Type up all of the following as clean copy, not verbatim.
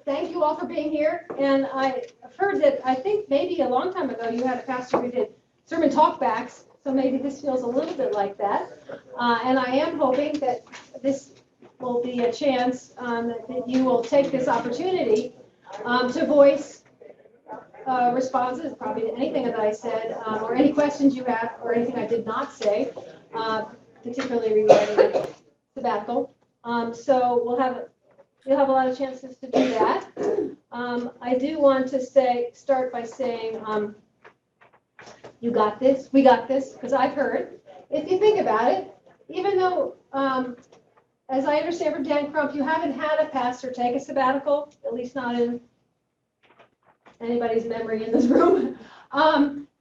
Thank you all for being here. And I've heard that I think maybe a long time ago you had a pastor who did sermon talkbacks, so maybe this feels a little bit like that. And I am hoping that this will be a chance that you will take this opportunity to voice responses, probably to anything that I said, or any questions you have, or anything I did not say, particularly regarding sabbatical. So you'll have a lot of chances to do that. I do want to start by saying, you got this, we got this, because I've heard. If you think about it, even though, as I understand from Dan Crump, you haven't had a pastor take a sabbatical, at least not in anybody's memory in this room.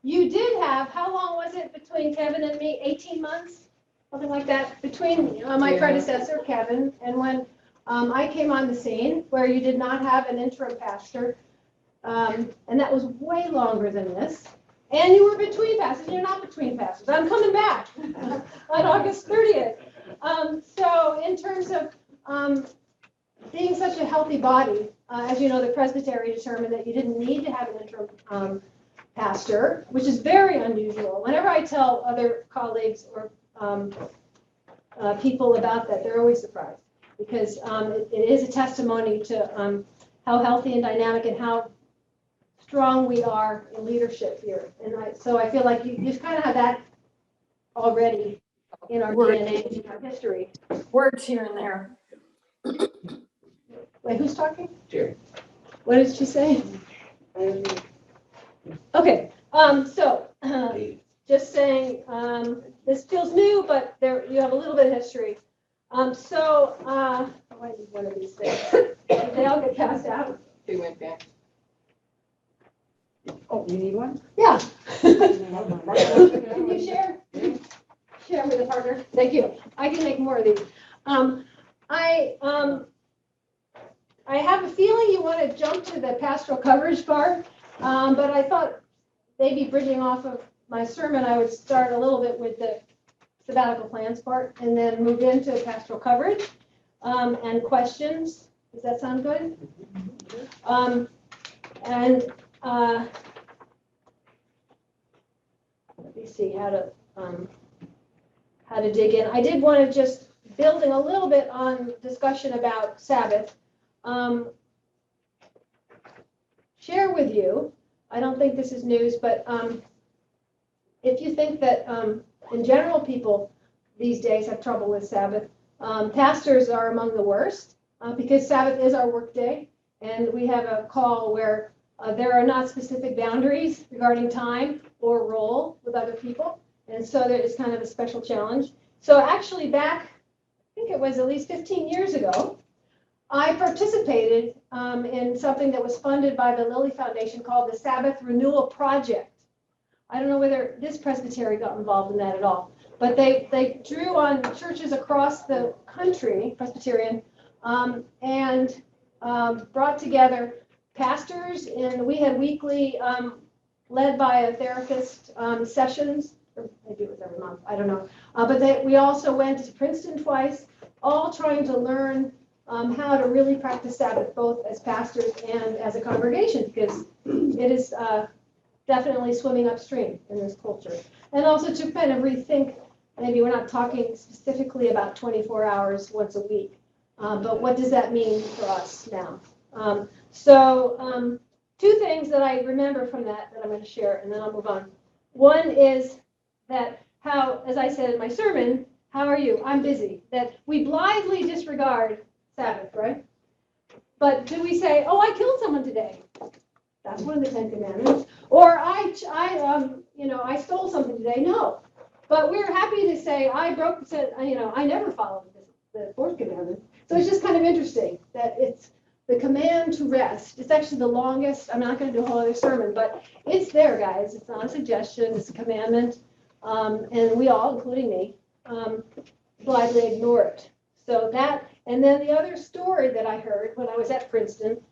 You did have, how long was it between Kevin and me? 18 months? Something like that, between my predecessor, Kevin, and when I came on the scene, where you did not have an interim pastor, and that was way longer than this. And you were between pastors. You're not between pastors. I'm coming back on August 30th. So in terms of being such a healthy body, as you know, the Presbyterian determined that you didn't need to have an interim pastor, which is very unusual. Whenever I tell other colleagues or people about that, they're always surprised. Because it is a testimony to how healthy and dynamic and how strong we are in leadership here. And so I feel like you just kind of have that already in our DNA, in our history. Words here and there. Wait, who's talking? Jerry. What did she say? Okay, so just saying, this feels new, but you have a little bit of history. I need one of these things. Did they all get passed out? They went back. Oh, you need one? Yeah. Can you share? Share with a partner. Thank you. I can make more of these. I have a feeling you want to jump to the pastoral coverage part, but I thought maybe bridging off of my sermon, I would start a little bit with the sabbatical plans part and then move into pastoral coverage and questions. Does that sound good? Let me see how to dig in. I did want to just building a little bit on discussion about Sabbath. Share with you. I don't think this is news, but if you think that in general, people these days have trouble with Sabbath. Pastors are among the worst because Sabbath is our work day, and we have a call where there are not specific boundaries regarding time or role with other people, and so there is kind of a special challenge. So actually back, I think it was at least 15 years ago, I participated in something that was funded by the Lilly Foundation called the Sabbath Renewal Project. I don't know whether this presbytery got involved in that at all, but they drew on churches across the country, Presbyterian, and brought together pastors, and we had weekly, led by a therapist, sessions, or maybe it was every month, I don't know. But we also went to Princeton twice, all trying to learn how to really practice Sabbath, both as pastors and as a congregation, because it is definitely swimming upstream in this culture. And also to kind of rethink, maybe we're not talking specifically about 24 hours once a week, but what does that mean for us now? Two things that I remember from that I'm going to share, and then I'll move on. One is that how, as I said in my sermon, how are you? I'm busy. That we blithely disregard Sabbath, right? But do we say, oh, I killed someone today? That's one of the 10 Commandments. Or I stole something today. No. But we're happy to say I never followed the fourth commandment. So it's just kind of interesting that it's the command to rest. It's actually the longest. I'm not going to do a whole other sermon, but it's there, guys. It's not a suggestion. It's a commandment. And we all, including me, blithely ignore it. So that, and then the other story that I heard when I was at Princeton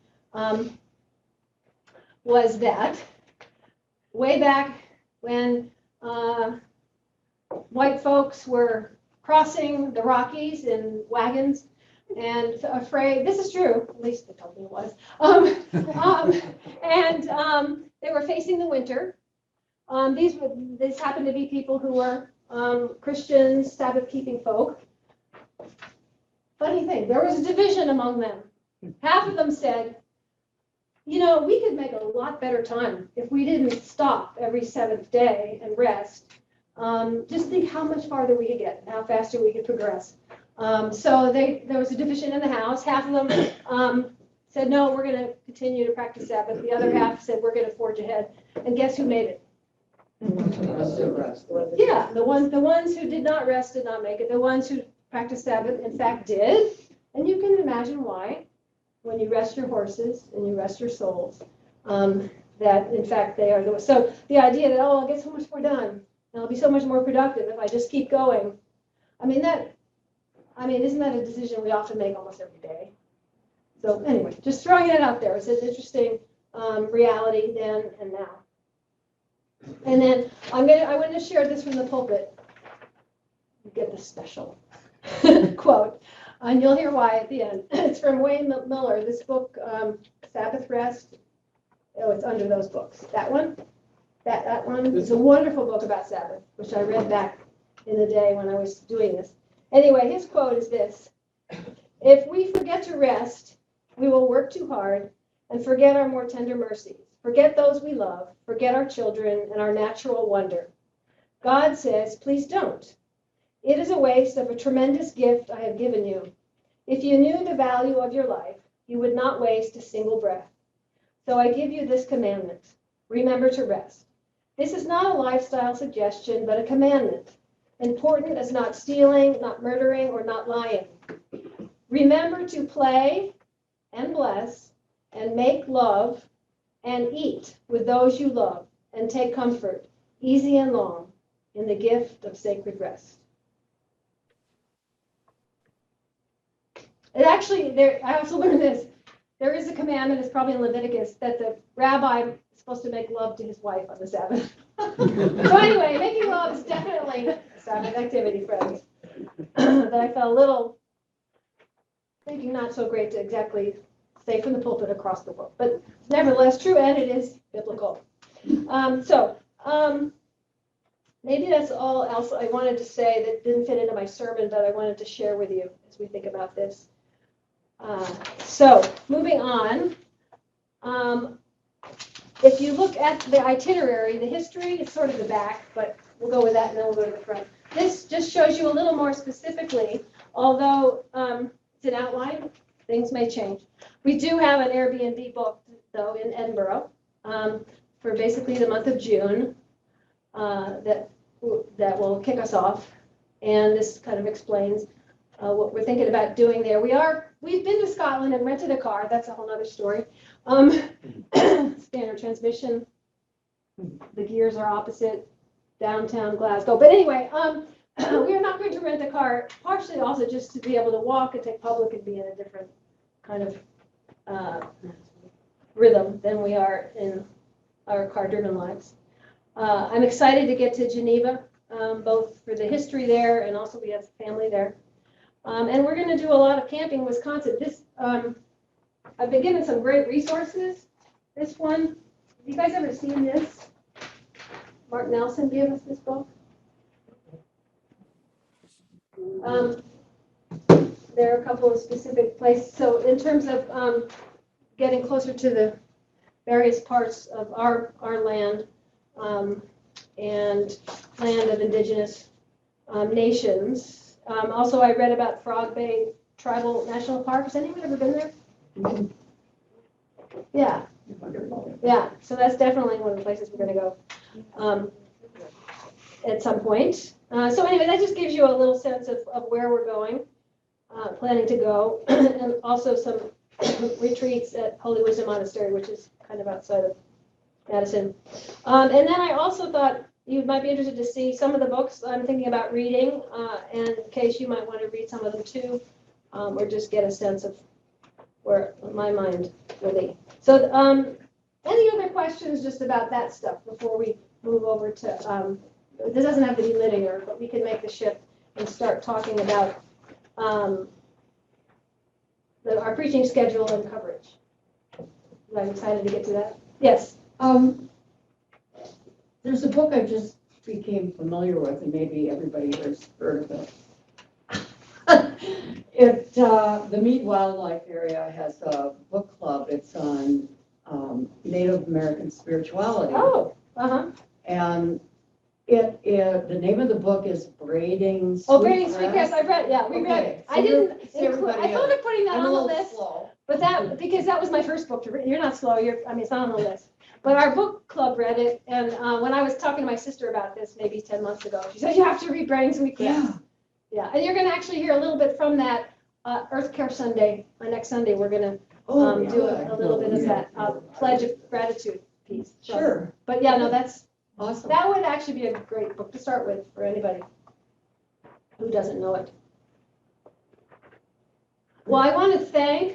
was that way back when white folks were crossing the Rockies in wagons, and afraid. This is true, at least they told me it was. They were facing the winter. These happened to be people who were Christians, Sabbath-keeping folk. Funny thing, there was a division among them. Half of them said, we could make a lot better time if we didn't stop every seventh day and rest. Just think how much farther we could get, how faster we could progress. So there was a division in the house. Half of them said, no, we're going to continue to practice Sabbath. The other half said, we're going to forge ahead. And guess who made it? Yeah, the ones who did not rest did not make it. The ones who practiced Sabbath, in fact, did. And you can imagine why. When you rest your horses and you rest your souls, that in fact they are the. So the idea that, I'll get so much more done, and I'll be so much more productive if I just keep going. Isn't that a decision we often make almost every day? So anyway, just throwing it out there. It's an interesting reality then and now. And then I want to share this from the pulpit. You get the special quote, and you'll hear why at the end. It's from Wayne Miller. This book, Sabbath Rest. Oh, it's under those books. That one. That one is a wonderful book about Sabbath, which I read back in the day when I was doing this. Anyway, his quote is this: "If we forget to rest, we will work too hard and forget our more tender mercies, forget those we love, forget our children and our natural wonder. God says, please don't. It is a waste of a tremendous gift I have given you. If you knew the value of your life, you would not waste a single breath. So I give you this commandment. Remember to rest. This is not a lifestyle suggestion, but a commandment. Important as not stealing, not murdering, or not lying. Remember to play and bless and make love and eat with those you love and take comfort, easy and long, in the gift of sacred rest." And actually, I also learned this. There is a commandment, it's probably in Leviticus, that the rabbi is supposed to make love to his wife on the Sabbath. So anyway, making love is definitely a Sabbath activity, friends. That I felt a little thinking not so great to exactly say from the pulpit across the book, but it's nevertheless true, and it is biblical. Maybe that's all else I wanted to say that didn't fit into my sermon, but I wanted to share with you as we think about this. Moving on, if you look at the itinerary, the history, it's sort of the back, but we'll go with that and then we'll go to the front. This just shows you a little more specifically, although it's an outline, things may change. We do have an Airbnb booked, though, in Edinburgh for basically the month of June that will kick us off. And this kind of explains what we're thinking about doing there. We've been to Scotland and rented a car. That's a whole other story. Standard transmission. The gears are opposite. Downtown Glasgow. But anyway, we are not going to rent a car, partially also just to be able to walk and take public and be in a different kind of rhythm than we are in our car-driven lives. I'm excited to get to Geneva, both for the history there and also we have family there. And we're going to do a lot of camping in Wisconsin. I've been given some great resources. This one, have you guys ever seen this? Mark Nelson gave us this book. There are a couple of specific places. So in terms of getting closer to the various parts of our land and land of indigenous nations. Also, I read about Frog Bay Tribal National Park. Has anyone ever been there? Mm-hmm. Yeah. Yeah. So that's definitely one of the places we're going to go at some point. So anyway, that just gives you a little sense of where we're going, planning to go, and also some retreats at Holy Wisdom Monastery, which is kind of outside of Madison. And then I also thought you might be interested to see some of the books I'm thinking about reading, and in case you might want to read some of them too, or just get a sense of where my mind will be. So any other questions just about that stuff before we move over to, this doesn't have to be linear, but we can make the shift and start talking about our preaching schedule and coverage. I'm excited to get to that. Yes. There's a book I just became familiar with, and maybe everybody has heard of it. The Mead Wildlife Area has a book club. It's on Native American spirituality. Oh, And the name of the book is Braiding Braiding Sweetgrass. Sweetgrass, I read, yeah, we read it. Okay, I didn't so everybody I thought of putting that I'm on a the little list, slow. but because that was my first book to read. You're not slow, it's not on the list. But our book club read it, and when I was talking to my sister about this maybe 10 months ago, she said, you have to read Braiding Sweetgrass. Yeah. Yeah, and you're gonna actually hear a little bit from that Earth Care Sunday. Next Sunday, we're gonna do a little bit of that pledge of gratitude piece. So, Sure. but yeah, no, that's, Awesome. that would actually be a great book to start with for anybody who doesn't know it. Well, I want to thank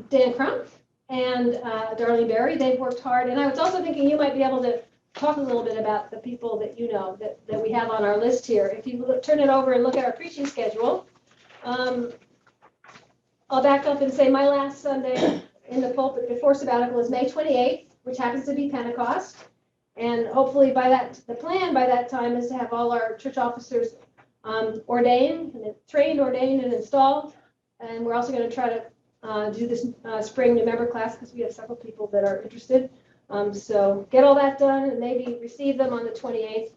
Dan Crump and Darlene Berry. They've worked hard, and I was also thinking you might be able to talk a little bit about the people that you know that we have on our list here. If you turn it over and look at our preaching schedule, I'll back up and say my last Sunday in the pulpit before sabbatical is May 28th, which happens to be Pentecost. And hopefully the plan by that time is to have all our church officers ordained, and installed. And we're also going to try to do this spring new member class because we have several people that are interested. So get all that done and maybe receive them on the 28th.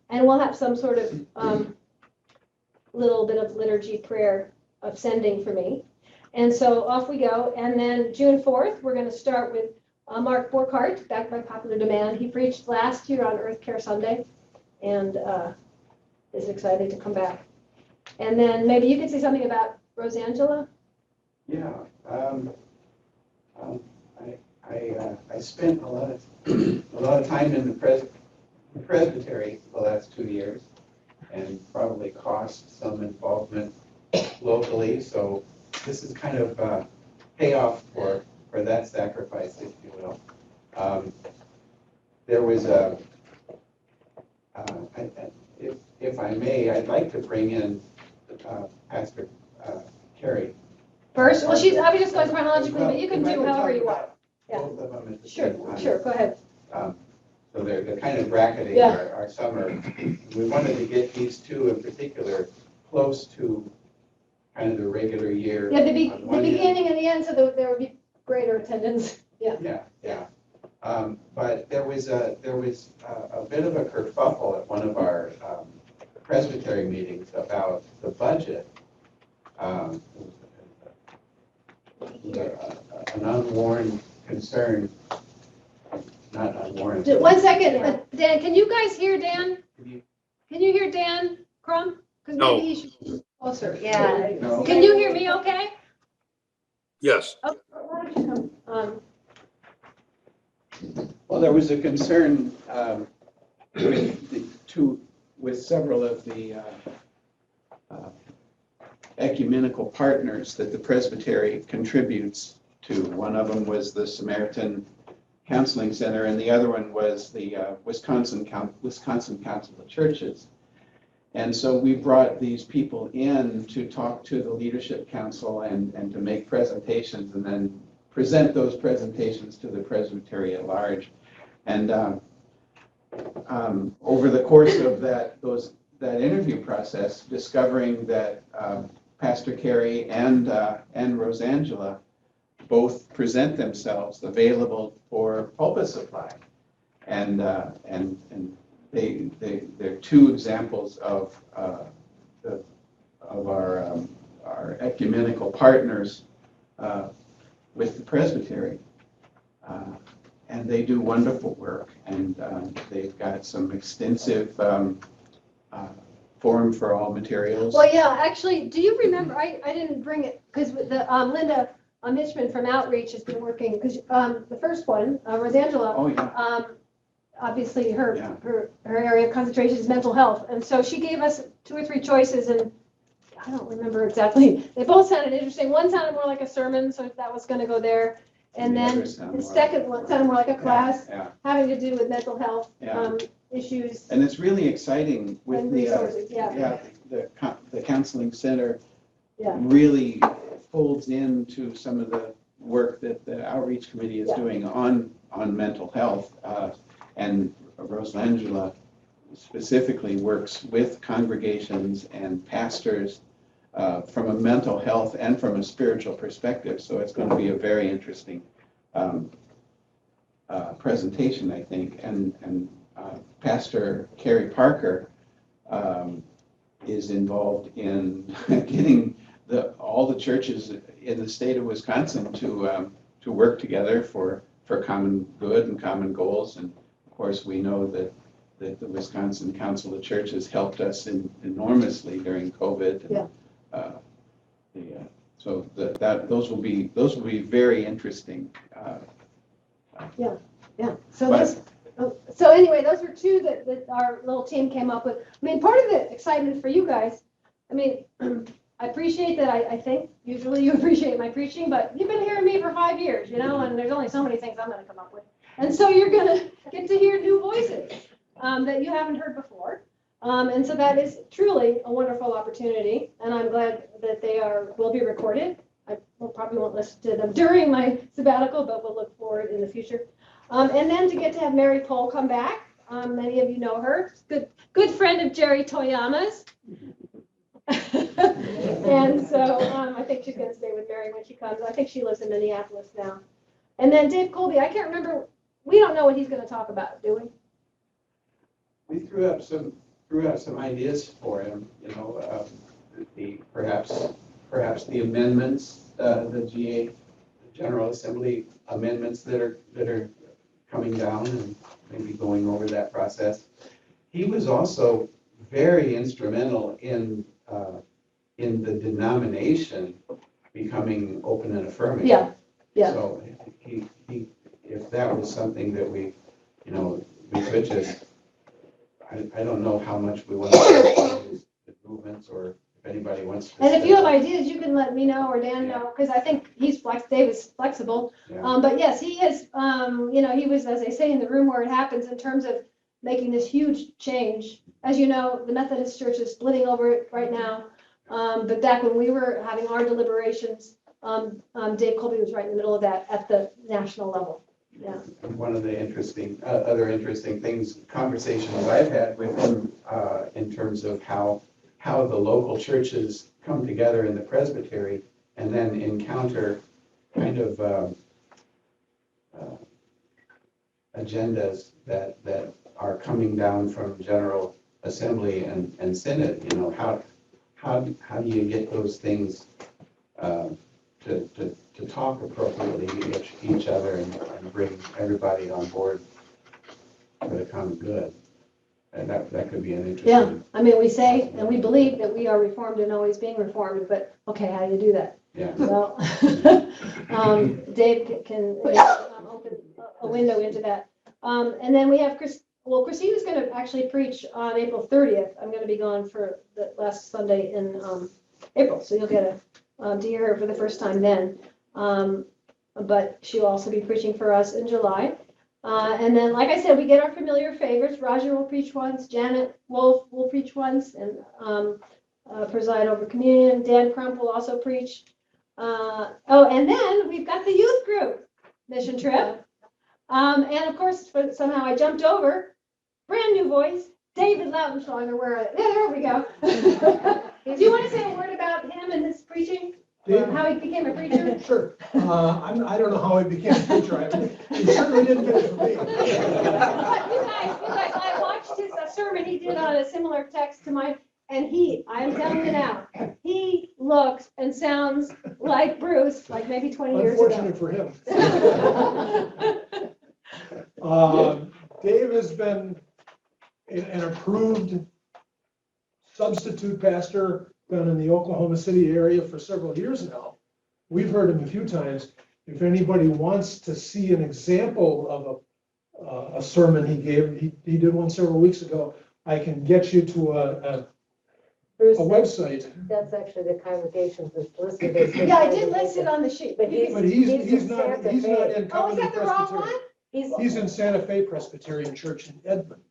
And we'll have some sort of little bit of liturgy prayer of sending for me. And so off we go. And then June 4th, we're going to start with Mark Borkhardt, back by popular demand. He preached last year on Earth Care Sunday and is excited to come back. And then maybe you could say something about Rosangela. Yeah, I spent a lot of time in the Presbytery the last 2 years, and probably cost some involvement locally. So this is kind of payoff for that sacrifice, if you will. There was if I may, I'd like to bring in Pastor Carrie. First, well, I was just going chronologically, but you can do however you want. Yeah. Both of them at the Sure, same time. sure, go ahead. So they're kind of bracketing Yeah. our summer. We wanted to get these two in particular close to kind of the regular year. Yeah, the on one end. beginning and the end, so there would be greater attendance. Yeah. Yeah. But there was a bit of a kerfuffle at one of our Presbyterian meetings about the budget. An unworn concern, not unwarranted. Just 1 second, Dan, can you guys hear Dan? Can Can you hear Dan Crum? Because No. maybe he should be closer. Yeah. No. Can you hear me okay? Yes. Oh, why don't you come? Well, there was a concern with several of the ecumenical partners that the Presbytery contributes to. One of them was the Samaritan Counseling Center, and the other one was the Wisconsin Council of Churches. And so we brought these people in to talk to the Leadership Council and to make presentations and then present those presentations to the Presbytery at large. And over the course of that interview process, discovering that Pastor Carey and Rosangela both present themselves available for pulpit supply, and they're two examples of our ecumenical partners with the Presbytery, and they do wonderful work, and they've got some extensive Forum for All materials. Well, yeah, actually, do you remember, I didn't bring it, because the Linda Mitchman from Outreach has been working, because the first one, Rosangela, Oh, yeah. obviously her Yeah. area of concentration is mental health. And so she gave us 2 or 3 choices, and I don't remember exactly. They both sounded interesting. One sounded more like a sermon, so that was going to go there. And The then other sound the more second one sounded more like a class Yeah. having to do with mental health Yeah. issues And it's really exciting with and the resources. Yeah. the counseling center Yeah. really folds into some of the work that the outreach committee is doing on mental health. And Rosalangela specifically works with congregations and pastors from a mental health and from a spiritual perspective. So it's going to be a very interesting presentation, I think. And Pastor Carrie Parker is involved in getting all the churches in the state of Wisconsin to work together for common good and common goals. And of course, we know that the Wisconsin Council of Churches helped us enormously during COVID. Yeah. So those will be very interesting. Yeah. So But- so anyway, those were two that our little team came up with. I mean, part of the excitement for you guys, I mean, I appreciate that. I think usually you appreciate my preaching, but you've been hearing me for 5 years, and there's only so many things I'm going to come up with. And so you're going to get to hear new voices that you haven't heard before. And so that is truly a wonderful opportunity. And I'm glad that they will be recorded. I probably won't listen to them during my sabbatical, but we'll look forward in the future. And then to get to have Mary Pohl come back. Many of you know her. Good friend of Jerry Toyama's. And so I think she's going to stay with Mary when she comes. I think she lives in Minneapolis now. And then Dave Colby, I can't remember. We don't know what he's going to talk about, do we? We threw out some ideas for him. Perhaps the amendments, the GA General Assembly amendments that are coming down, and maybe going over that process. He was also very instrumental in the denomination becoming open and affirming. Yeah. So he if that was something that we could just, I don't know how much we want to use the movements, or if anybody wants to. And if you have ideas, you can let me know or Dan know, because I think Dave is flexible. Yeah. But yes, he is, he was, as they say, in the room where it happens in terms of making this huge change. As you know, the Methodist Church is splitting over it right now. But back when we were having our deliberations, Dave Colby was right in the middle of that at the national level. Yeah. One of the other interesting things, conversations I've had with him in terms of how the local churches come together in the presbytery and then encounter kind of agendas that are coming down from General Assembly and Synod. How do you get those things to talk appropriately to each other and bring everybody on board for the common good? And that could be an interesting. Yeah, I mean, we say and we believe that we are reformed and always being reformed, but okay, how do you do that? Yeah. Well, Dave can open a window into that. And then we have Christina's going to actually preach on April 30th. I'm going to be gone for the last Sunday in April, so you'll get to hear her for the first time then. But she'll also be preaching for us in July. And then, like I said, we get our familiar favorites. Roger will preach once, Janet Wolf will preach once, and preside over communion. Dan Crump will also preach. And then we've got the youth group mission trip. And of course, somehow I jumped over, brand new voice, David Lautenschlager, there we go. Do you want to say a word about him and his preaching? How he became a preacher? Sure. I don't know how I became a preacher. He certainly didn't get it from me. But you guys, I watched his sermon he did on a similar text to mine, and I'm telling you now, he looks and sounds like Bruce, like maybe 20 years ago. Unfortunate for him. Dave has been an approved substitute pastor, been in the Oklahoma City area for several years now. We've heard him a few times. If anybody wants to see an example of a sermon he gave, he did one several weeks ago. I can get you to a website. That's actually the congregation that's listed as. Yeah, I did list it on the sheet. But He's not in Oh, is Colony that the wrong one? Presbyterian. He's in Santa Fe Presbyterian Church in Edmond.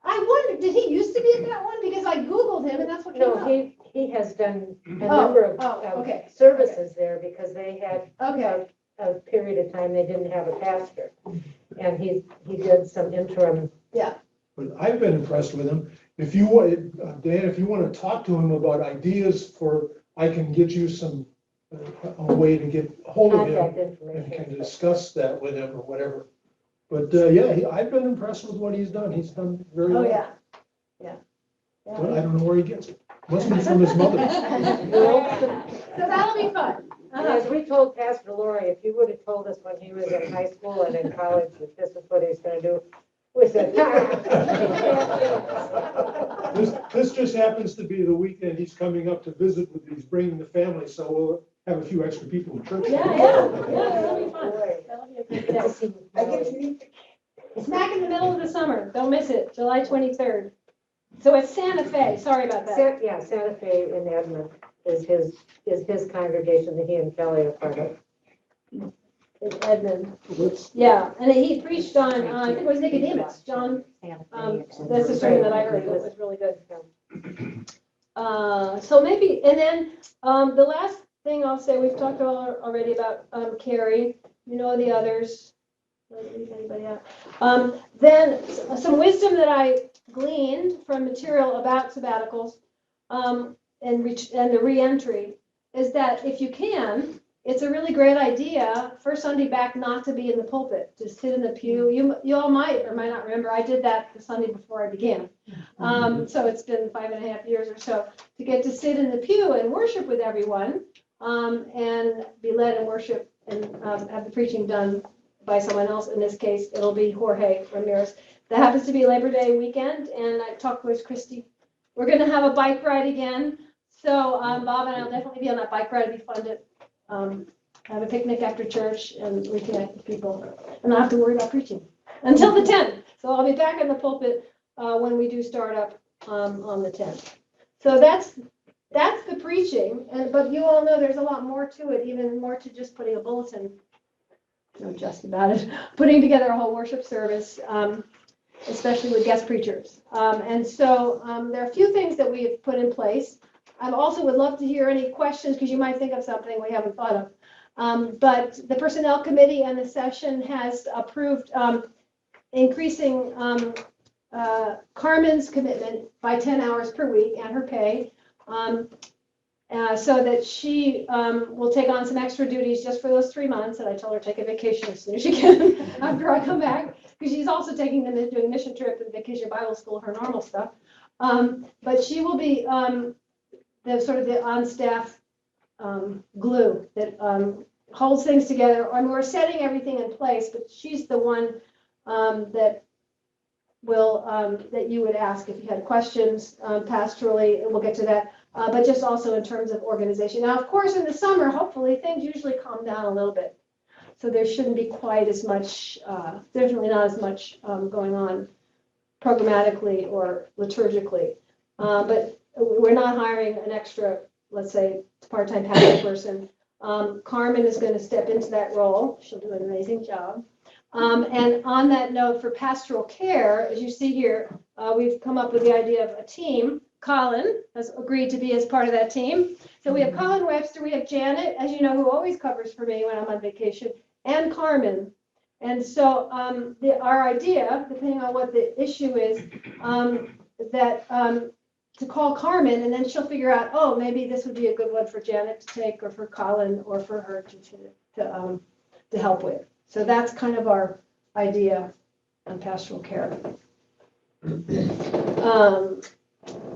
I wondered, did he used to be at that one? Because I Googled him and that's what came No, up. he has done a Oh, number of okay. services there because they had Okay, a period of time they didn't have a pastor. And he did some interim. But I've been impressed with him. If you want, Dan, if you want to talk to him about ideas for, I can get you some, a way to get a hold of him Contact and can information. discuss that with him or whatever. But, I've been impressed with what he's done. He's done very oh, well. yeah. But I don't know where he gets it. Must be from his mother. So that'll be fun. And as we told Pastor Laurie, if you would have told us when he was in high school and in college that this is what he's gonna do, we said, This just happens to be the weekend he's coming up to visit with, he's bringing the family, so we'll have a few extra people in church. Yeah, that'll be fun. Boy. That'll be a good day. I get to meet. Smack in the middle of the summer, don't miss it, July 23rd. So it's Santa Fe, sorry about that. Yeah, Santa Fe in Edmond is his congregation that he and Kelly are part of. It's Edmund. Yeah, and he preached on, I think it was Nicodemus, John, that's the sermon that I heard, it was really good. So maybe, and then, the last thing I'll say, we've talked already about, Carrie, you know the others. Did I leave anybody out? Then some wisdom that I gleaned from material about sabbaticals, and the reentry is that if you can, it's a really great idea first Sunday back not to be in the pulpit, to sit in the pew. You all might or might not remember, I did that the Sunday before I began. So it's been 5.5 years or so to get to sit in the pew and worship with everyone, and be led in worship and have the preaching done by someone else. In this case, it'll be Jorge Ramirez. That happens to be Labor Day weekend, and I talked with Christy. We're going to have a bike ride again. So Bob and I will definitely be on that bike ride. It'll be fun to have a picnic after church and reconnect with people and not have to worry about preaching until the 10th. So I'll be back in the pulpit when we do start up on the 10th. So that's the preaching. But you all know there's a lot more to it, even more to just putting a bulletin. No, just about it. Putting together a whole worship service, especially with guest preachers. And so there are a few things that we have put in place. I also would love to hear any questions because you might think of something we haven't thought of. But the Personnel Committee and the session has approved increasing Carmen's commitment by 10 hours per week and her pay, so that she will take on some extra duties just for those 3 months. And I told her to take a vacation as soon as she can after I come back, because she's also taking them to doing mission trip and vacation Bible school, her normal stuff. But she will be the sort of the on-staff glue that holds things together. I mean, we're setting everything in place, but she's the one that will that you would ask if you had questions pastorally, and we'll get to that. But just also in terms of organization. Now, of course, in the summer, hopefully things usually calm down a little bit, so there shouldn't be quite as much. There's really not as much going on programmatically or liturgically, but we're not hiring an extra, let's say, part-time pastor person. Carmen is going to step into that role. She'll do an amazing job. And on that note, for pastoral care, as you see here, we've come up with the idea of a team. Colin has agreed to be as part of that team. So we have Colin Webster, we have Janet, as you know, who always covers for me when I'm on vacation, and Carmen. And so our idea, depending on what the issue is, that to call Carmen, and then she'll figure out, oh, maybe this would be a good one for Janet to take, or for Colin, or for her to help with. So that's kind of our idea on pastoral care.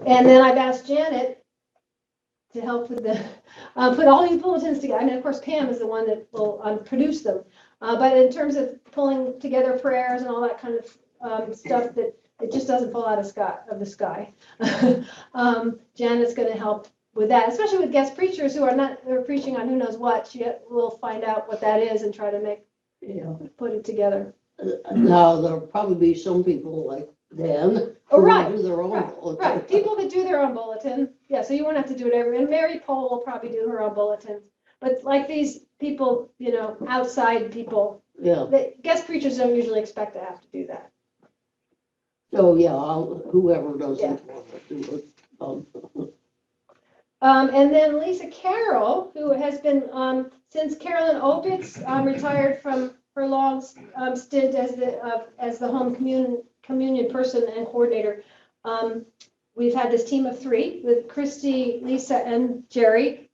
And then I've asked Janet to help with the put all these bulletins together. I mean, of course, Pam is the one that will produce them. But in terms of pulling together prayers and all that kind of stuff, that it just doesn't fall out of the sky. Janet's going to help with that, especially with guest preachers who are preaching on who knows what. She will find out what that is and try to put it together. Now, there'll probably be some people like Dan Oh, who right. will do their own bulletin. Right, people that do their own bulletin. Yeah, so you won't have to do it and Mary Pohl will probably do her own bulletins. But like these people, outside people, Yeah, the guest preachers don't usually expect to have to do that. so yeah, whoever doesn't Yeah. want to do it. And then Lisa Carroll, who has been, since Carolyn Opitz retired from her long stint as the home communion person and coordinator. We've had this team of 3 with Christy, Lisa, and Jerry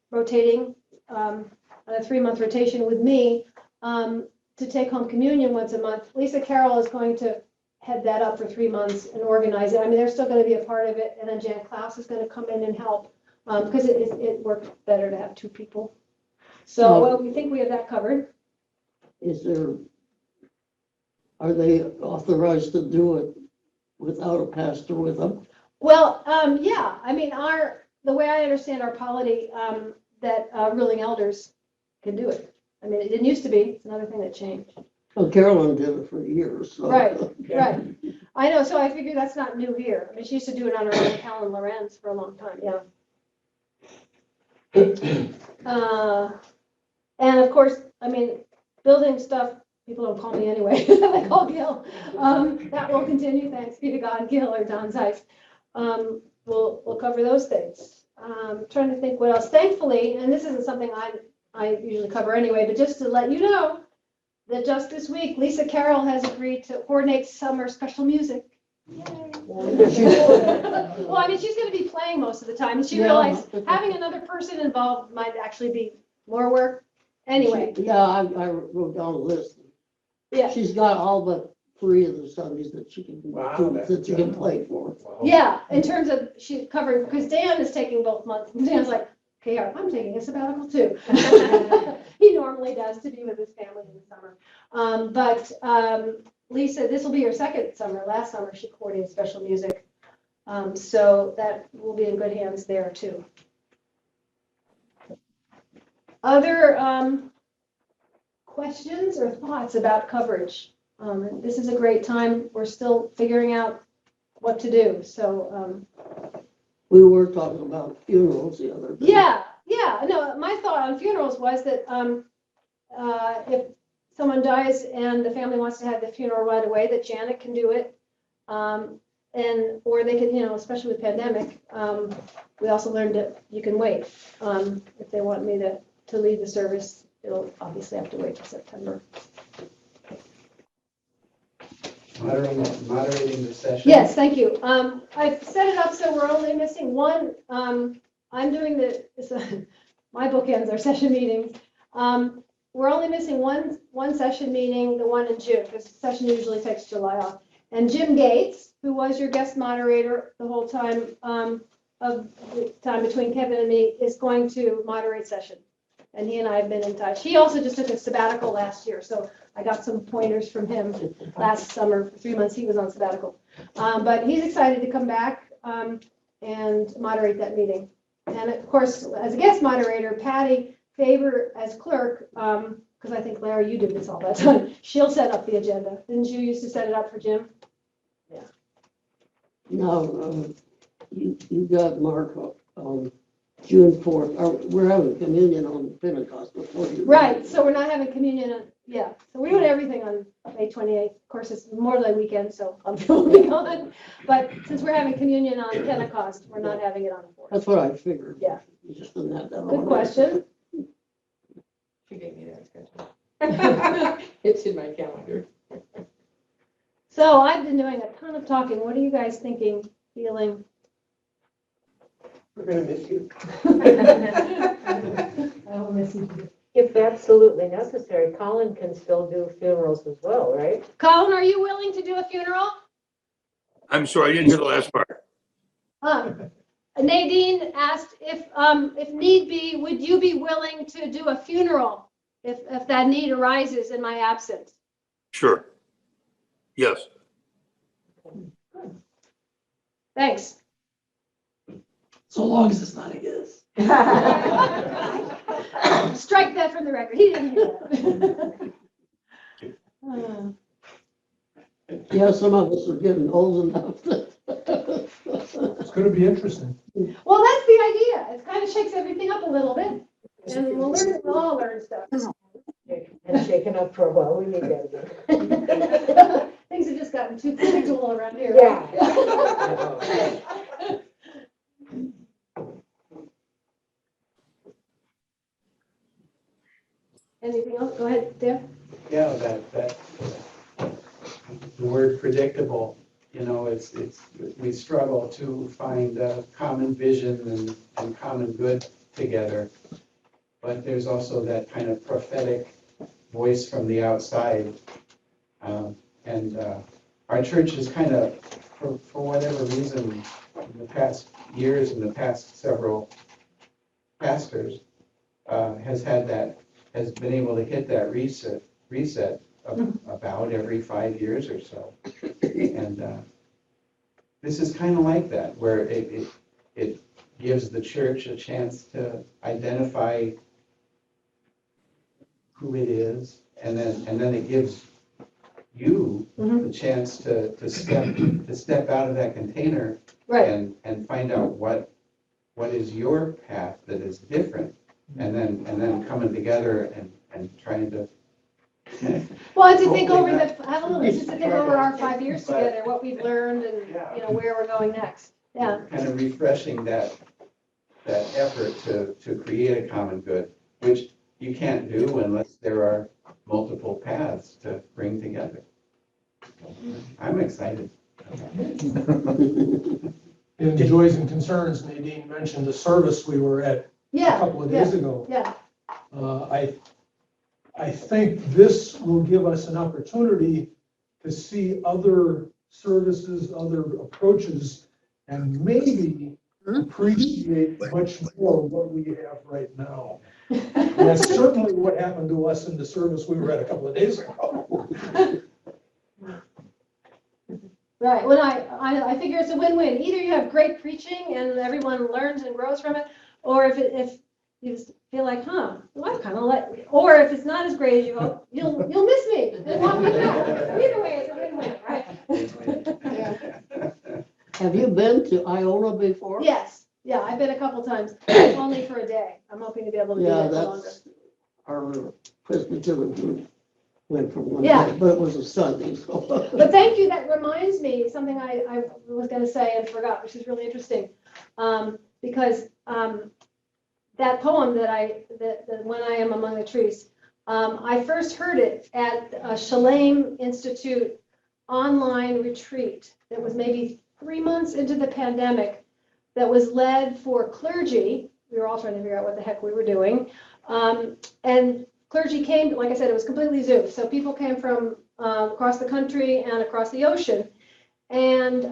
rotating on a 3-month rotation with me to take home communion once a month. Lisa Carroll is going to head that up for 3 months and organize it. I mean, they're still going to be a part of it. And then Jan Klaus is going to come in and help because it works better to have 2 people. So well, we think we have that covered. Are they authorized to do it without a pastor with them? Well, yeah, I mean, the way I understand our polity, that ruling elders can do it. I mean, it didn't used to be. It's another thing that changed. Well, Carolyn did it for years. So. Right, right. I know, so I figure that's not new here. I mean, she used to do it on her own with Helen Lorenz for a long time, yeah. And of course, I mean, building stuff, people don't call me anyway, they call Gil. That will continue, thanks be to God, Gil or Don Zeiss. We'll cover those things. Trying to think what else. Thankfully, and this isn't something I usually cover anyway, but just to let you know that just this week, Lisa Carroll has agreed to coordinate summer special music. Yay. Well, I mean, she's going to be playing most of the time, and she realized having another person involved might actually be more work. Anyway. I wrote down a list. Yeah. She's got all but 3 of the Sundays that she can play for. Wow. Yeah, in terms of she covering, because Dan is taking both months, and Dan's like, okay, I'm taking a sabbatical too. He normally does to be with his family in the summer. But Lisa, this will be her 2nd summer. Last summer, she coordinated special music. So that will be in good hands there too. Other questions or thoughts about coverage? This is a great time. We're still figuring out what to do. So We were talking about funerals the other day. yeah. No, my thought on funerals was that if someone dies and the family wants to have the funeral right away, that Janet can do it. Or they can, especially with pandemic, we also learned that you can wait. If they want me to lead the service, it'll obviously have to wait till September. Moderating the session. Yes, thank you. I've set it up so we're only missing one. I'm doing my bookends are session meetings. We're only missing one session meeting, the one in June, because the session usually takes July off. And Jim Gates, who was your guest moderator the whole time of the time between Kevin and me, is going to moderate session. And he and I have been in touch. He also just took a sabbatical last year, so I got some pointers from him last summer. For 3 months, he was on sabbatical. But he's excited to come back and moderate that meeting. And of course, as a guest moderator, Patty Faber as clerk, because I think, Larry, you did this all that time. She'll set up the agenda. Didn't you used to set it up for Jim? Yeah. No, you got Mark on June 4th. We're having communion on Pentecost before you. Right, so we're not having communion so we're doing everything on May 28th. Of course, it's Memorial Day weekend, so I'm will be gone. But since we're having communion on Pentecost, we're not having it on the 4th. That's what I figured. Yeah. You just didn't have that on. Good question. She gave me that schedule. It's in my calendar. So I've been doing a ton of talking. What are you guys thinking, feeling? We're gonna miss you. I will miss you. If absolutely necessary, Colin can still do funerals as well, right? Colin, are you willing to do a funeral? I'm sorry, I didn't hear the last part. Nadine asked if need be, would you be willing to do a funeral if that need arises in my absence? Sure. Yes. Thanks. So long as it's not a yes. Strike that from the record. He didn't hear that. Yeah, some of us are getting old enough that. It's gonna be interesting. Well, that's the idea. It kind of shakes everything up a little bit. And we'll all learn stuff. And shaken up for a while, we need that. Things have just gotten too predictable around here. Yeah. Go ahead, Dan. Yeah, the word predictable, we struggle to find a common vision and common good together. But there's also that kind of prophetic voice from the outside. And our church is kind of, for whatever reason, in the past years and the past several pastors, has been able to hit that reset of about every 5 years or so. And this is kind of like that, where it gives the church a chance to identify who it is, and then it gives you the chance to step out of that container Right. and find out what is your path that is different, and then coming together and trying to. Well, to think over just to think over our 5 years together, what we've learned and, where we're going next. Yeah. Kind of refreshing that effort to create a common good, which you can't do unless there are multiple paths to bring together. I'm excited. In Joys and Concerns, Nadine mentioned the service we were at a couple of days ago. Yeah. I think this will give us an opportunity to see other services, other approaches, and maybe appreciate much more what we have right now. And that's certainly what happened to us in the service we were at a couple of days ago. Right. Well, I figure it's a win-win. Either you have great preaching and everyone learns and grows from it, or if you just feel like, well, I kind of like, or if it's not as great as you hope, you'll miss me and want me back. Either way, it's a win-win, right? Have you been to Iona before? Yes. Yeah, I've been a couple times, only for a day. I'm hoping to be able to do Yeah, it longer. that's our Presbyterian group went for one Yeah. day, but it was a Sunday, so. But thank you, that reminds me, something I was gonna say and forgot, which is really interesting. Because that poem that When I Am Among the Trees, I first heard it at a Shalem Institute online retreat that was maybe 3 months into the pandemic, that was led for clergy. We were all trying to figure out what the heck we were doing. And clergy came, like I said, it was completely Zoom. So people came from across the country and across the ocean. And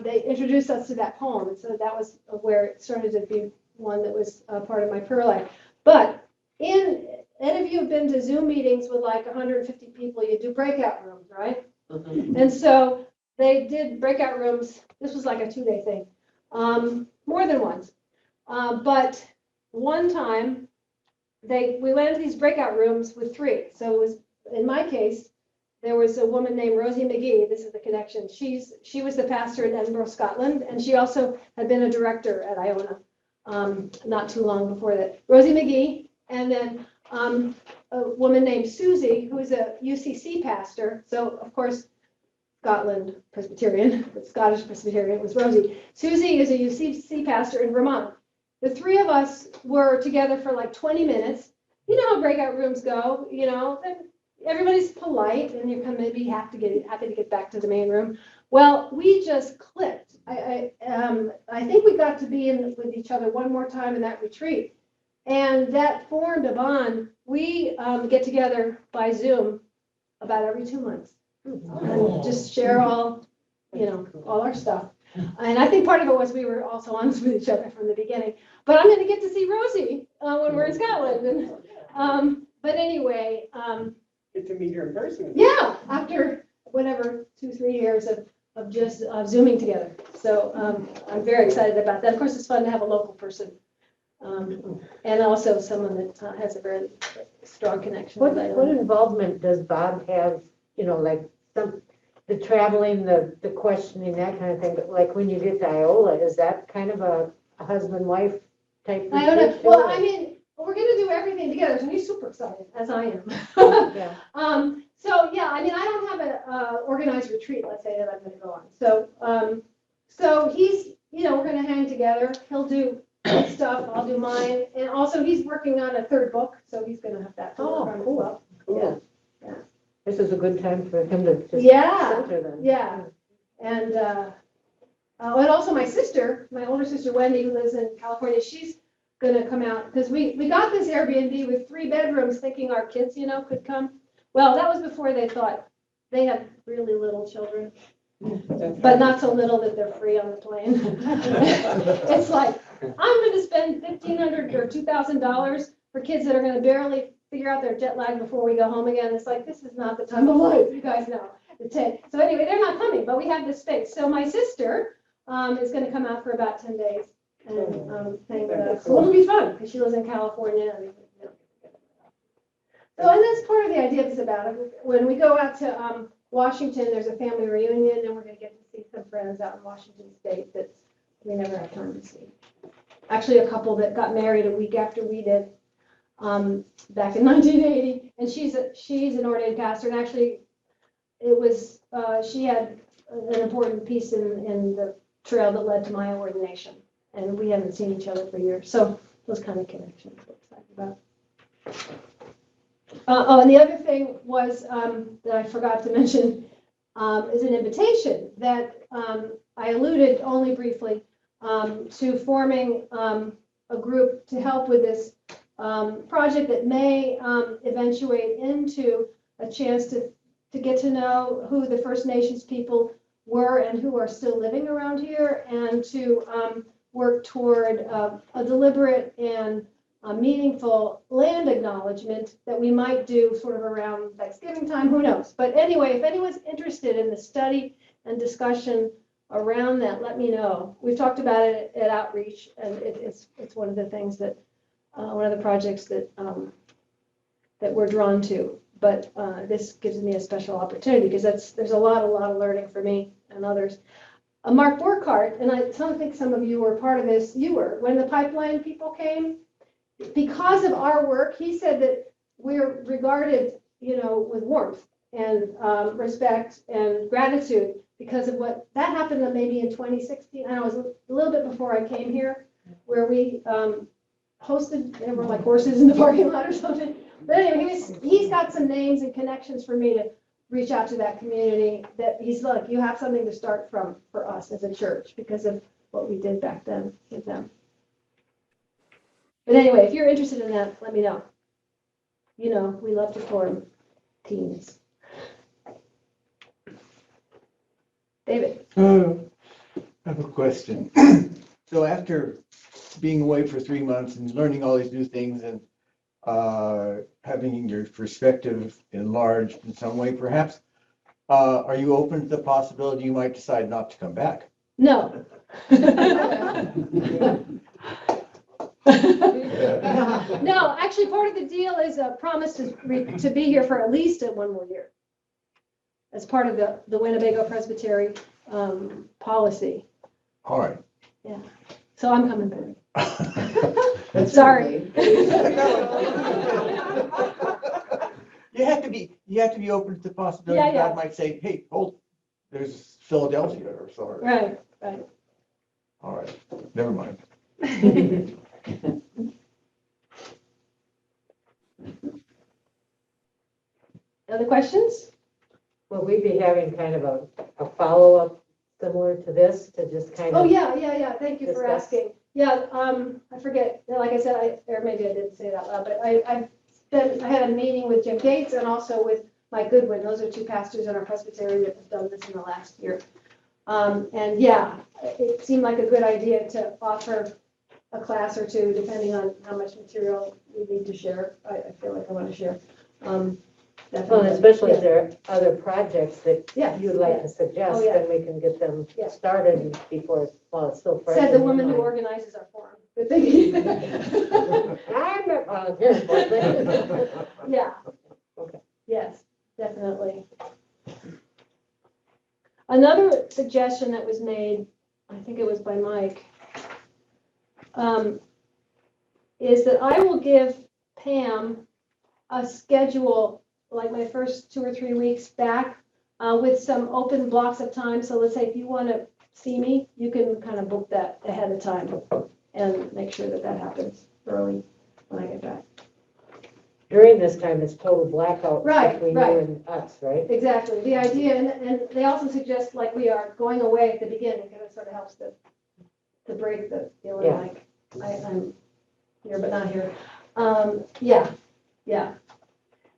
they introduced us to that poem. And so that was where it started to be one that was a part of my prayer life. But any of you have been to Zoom meetings with like 150 people, you do breakout rooms, right? And so they did breakout rooms. This was like a 2-day thing, more than once. But one time we went into these breakout rooms with 3. So it was, in my case, there was a woman named Rosie McGee. This is the connection. She was the pastor in Edinburgh, Scotland, and she also had been a director at Iona not too long before that. Rosie McGee, and then a woman named Susie, who is a UCC pastor. So, of course, Scotland Presbyterian, but Scottish Presbyterian was Rosie. Susie is a UCC pastor in Vermont. The 3 of us were together for like 20 minutes. You know how breakout rooms go, everybody's polite and you're kind of maybe happy to get back to the main room. Well, we just clicked. I think we got to be with each other one more time in that retreat, and that formed a bond. We get together by Zoom about every 2 months and just share all our stuff. And I think part of it was we were also honest with each other from the beginning. But I'm going to get to see Rosie when we're in Scotland. And, but anyway. Get to meet her in person. Yeah, after whatever, 2-3 years of just Zooming together. So I'm very excited about that. Of course, it's fun to have a local person. And also someone that has a very strong connection. What involvement does Bob have, like the traveling, the questioning, that kind of thing? But like when you get to Iola, is that kind of a husband-wife type? I don't know. Well, I mean, we're going to do everything together. So he's super excited, as I am. Yeah. So yeah, I mean, I don't have an organized retreat, let's say, that I'm going to go on. So he's, we're going to hang together. He'll do his stuff, I'll do mine, and also he's working on a 3rd book, so he's going to have that to work on as well. Yeah. This is a good time for him to just Yeah, center them. yeah. And also my sister, my older sister Wendy, who lives in California, she's gonna come out, because we got this Airbnb with 3 bedrooms thinking our kids, could come. Well, that was before they thought they had really little children, but not so little that they're free on the plane. It's like, I'm gonna spend $1,500 or $2,000 for kids that are gonna barely figure out their jet lag before we go home again. It's like, this is not the time of life, you guys know. So anyway, they're not coming, but we have this space. So my sister is gonna come out for about 10 days and hang with us. So it'll be fun, because she lives in California. So, and that's part of the idea of Sabbatical. When we go out to Washington, there's a family reunion, and we're gonna get to see some friends out in Washington State that we never have time to see. Actually, a couple that got married a week after we did, back in 1980, and she's an ordained pastor, and actually, it was, she had an important piece in the trail that led to my ordination, and we haven't seen each other for years, so those kind of connections we're excited about. And the other thing was, that I forgot to mention, is an invitation that I alluded only briefly to forming a group to help with this project that may eventuate into a chance to get to know who the First Nations people were and who are still living around here, and to work toward a deliberate and meaningful land acknowledgement that we might do sort of around Thanksgiving time, who knows? But anyway, if anyone's interested in the study and discussion around that, let me know. We've talked about it at Outreach, and it's one of the things that, one of the projects that that we're drawn to. But this gives me a special opportunity, because there's a lot of learning for me and others. Mark Burkhart, and I think some of you were part of this, you were, when the pipeline people came, because of our work, he said that we're regarded, with warmth and respect and gratitude because of what that happened maybe in 2016. I know it was a little bit before I came here, where we hosted, there were like horses in the parking lot or something. But anyway, he's got some names and connections for me to reach out to that community, that he's like, you have something to start from for us as a church because of what we did back then with them. But anyway, if you're interested in that, let me know. We love to form teams. David? I have a question. So after being away for 3 months and learning all these new things and having your perspective enlarged in some way, perhaps, are you open to the possibility you might decide not to come back? No. No, actually, part of the deal is a promise to be here for at least 1 more year, as part of the Winnebago Presbyterian policy. All right. Yeah. So I'm coming back. Sorry. You have to be open to the possibility Yeah, yeah. God might say, hey, hold, there's Philadelphia or something. Right. All right, never mind. Other questions? Will we be having kind of a follow-up similar to this, to just kind Oh, of? yeah. Thank you for Discuss. asking. Yeah, I forget, like I said, or maybe I didn't say it out loud, but I had a meeting with Jim Gates and also with Mike Goodwin. Those are 2 pastors in our Presbyterian that have done this in the last year. And yeah, it seemed like a good idea to offer a class or 2, depending on how much material we need to share. I feel like I want to share. Well, Definitely. and especially if Yeah. there are other projects that Yeah, you'd like yeah. to suggest, Oh, yeah. then we can get them Yeah. started before, while it's still fresh. Said in the your woman who mind. organizes our forum. Good thing. I'm not volunteering for it. Yeah. Okay. Yes, definitely. Another suggestion that was made, I think it was by Mike, is that I will give Pam a schedule, like my first 2 or 3 weeks back, with some open blocks of time. So let's say if you want to see me, you can kind of book that ahead of time and make sure that happens early when I get back. during this time, it's total blackout Right, between right. you and us, right? Exactly, the idea, and they also suggest like we are going away at the beginning, because it sort of helps to break the feeling Yeah. like I'm here but not here. Yeah.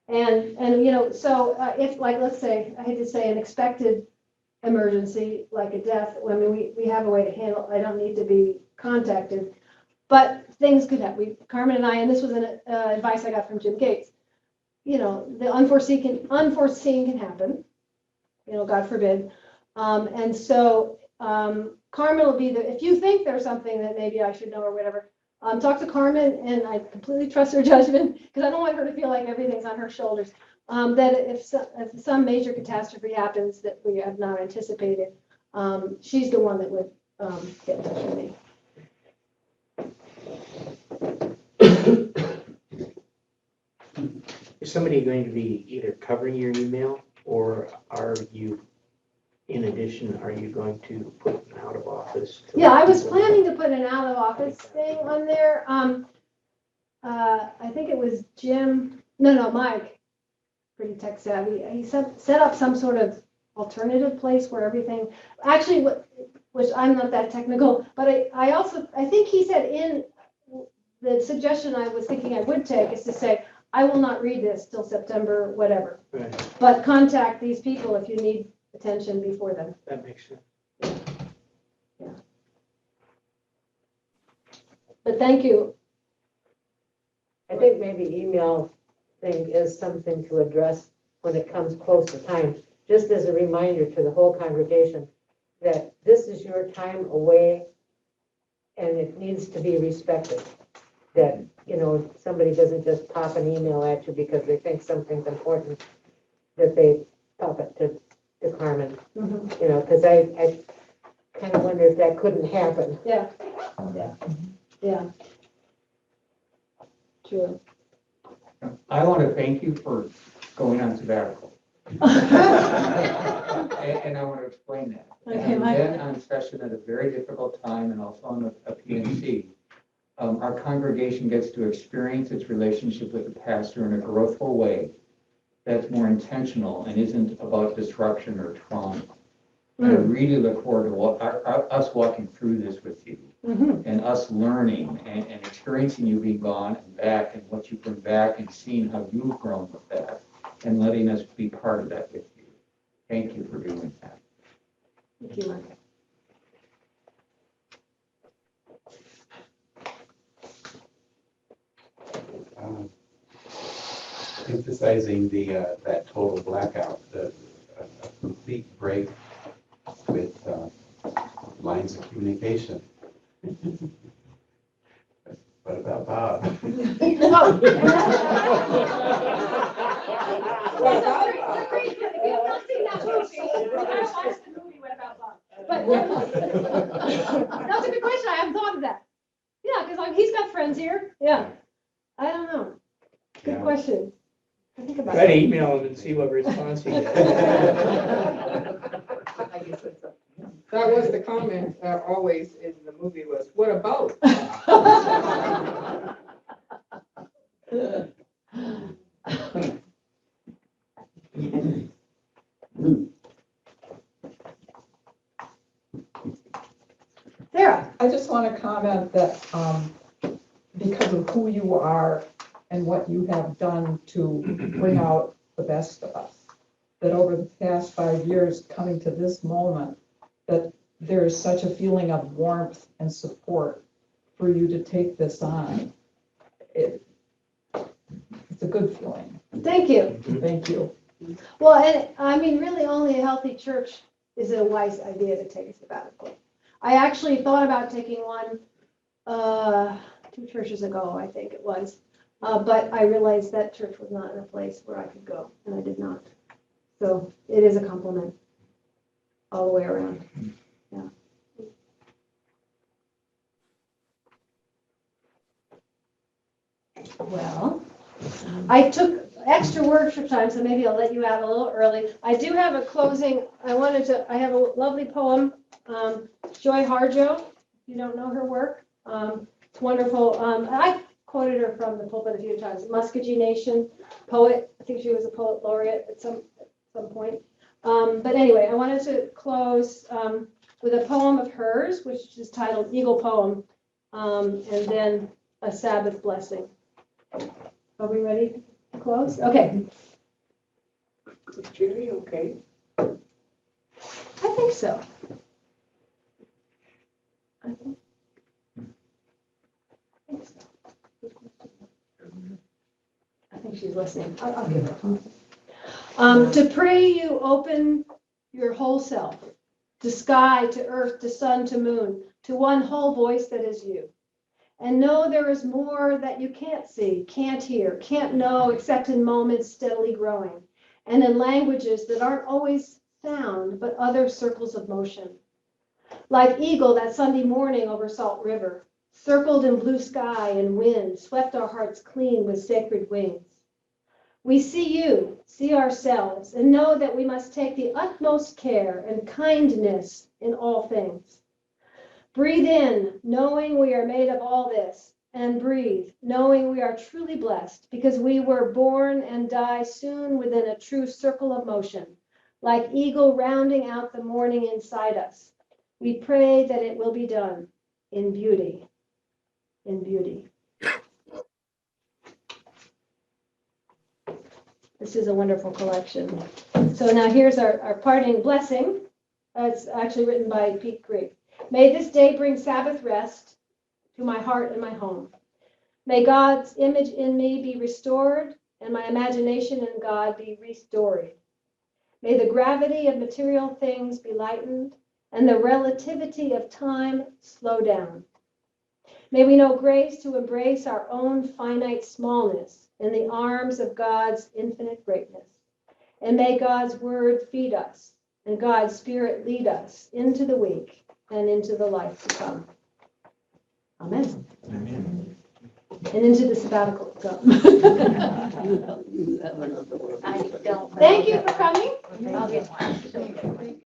And, so if like, let's say, I hate to say an expected emergency, like a death, I mean, we have a way to handle, I don't need to be contacted. But things could happen. Carmen and I, and this was an advice I got from Jim Gates, the unforeseen can happen, God forbid. And so Carmen will be if you think there's something that maybe I should know or whatever, talk to Carmen, and I completely trust her judgment, because I don't want her to feel like everything's on her shoulders. That if some major catastrophe happens that we have not anticipated, she's the one that would get in touch with me. Is somebody going to be either covering your email, or are you, in addition, are you going to put an out of office? Yeah, I was planning to put an out of office thing on there. I think it was Jim, no, Mike, pretty tech savvy. He set up some sort of alternative place where everything, actually, which I'm not that technical, but I think he said in the suggestion I was thinking I would take is to say, I will not read this till September, whatever. Right, But contact these people if you need attention before then. that makes sense. But thank you. I think maybe email thing is something to address when it comes close to time, just as a reminder to the whole congregation that this is your time away and it needs to be respected. That, somebody doesn't just pop an email at you because they think something's important, that they pop it to Carmen, because I kind of wonder if that couldn't happen. Yeah. True. I want to thank you for going on sabbatical. And I want to explain that. Okay, I've Mike. been on session at a very difficult time and also on a PNC. Our congregation gets to experience its relationship with the pastor in a growthful way that's more intentional and isn't about disruption or trauma. And I really look forward to us walking through this with you and us learning and experiencing you being gone and back and what you bring back and seeing how you've grown with that and letting us be part of that with you. Thank you for doing that. Thank you, Mike. Emphasizing that total blackout, a complete break with lines of communication. What about Bob? But that's a good question. I haven't thought of that. Yeah, because he's got friends here. Yeah. I don't know. Good question. I think about Try to it. email him and see what response he gets. That was the comment always in the movie was, what about? Sarah. I just want to comment that because of who you are and what you have done to bring out the best of us, that over the past 5 years, coming to this moment, that there is such a feeling of warmth and support for you to take this on. It's a good feeling. Thank you. Thank you. Well, and I mean, really only a healthy church is a wise idea to take a sabbatical. I actually thought about taking one 2 churches ago, I think it was. But I realized that church was not in a place where I could go, and I did not. So it is a compliment all the way around. Yeah. Well, I took extra worship time, so maybe I'll let you out a little early. I do have a closing. I have a lovely poem. Joy Harjo, if you don't know her work. It's wonderful. quoted her from the pulpit a few times. Muskogee Nation poet. I think she was a poet laureate at some point. But anyway, I wanted to close with a poem of hers, which is titled Eagle Poem, and then a Sabbath blessing. Are we ready to close? Okay. Judy, okay? I think so. I think so. I think she's listening. I'll give her a call. To pray you open your whole self, to sky, to earth, to sun, to moon, to one whole voice that is you. And know there is more that you can't see, can't hear, can't know, except in moments steadily growing, and in languages that aren't always sound, but other circles of motion. Like eagle that Sunday morning over Salt River, circled in blue sky and wind, swept our hearts clean with sacred wings. We see you, see ourselves, and know that we must take the utmost care and kindness in all things. Breathe in, knowing we are made of all this, and breathe, knowing we are truly blessed, because we were born and die soon within a true circle of motion, like eagle rounding out the morning inside us. We pray that it will be done in beauty, in beauty. This is a wonderful collection. So now here's our parting blessing. It's actually written by Pete Greig. May this day bring Sabbath rest to my heart and my home. May God's image in me be restored and my imagination in God be restored. May the gravity of material things be lightened and the relativity of time slow down. May we know grace to embrace our own finite smallness in the arms of God's infinite greatness. And may God's word feed us and God's spirit lead us into the week and into the life to come. Amen. Amen. And into the sabbatical to come. You have another word. I don't. Thank you for coming. I'll get one.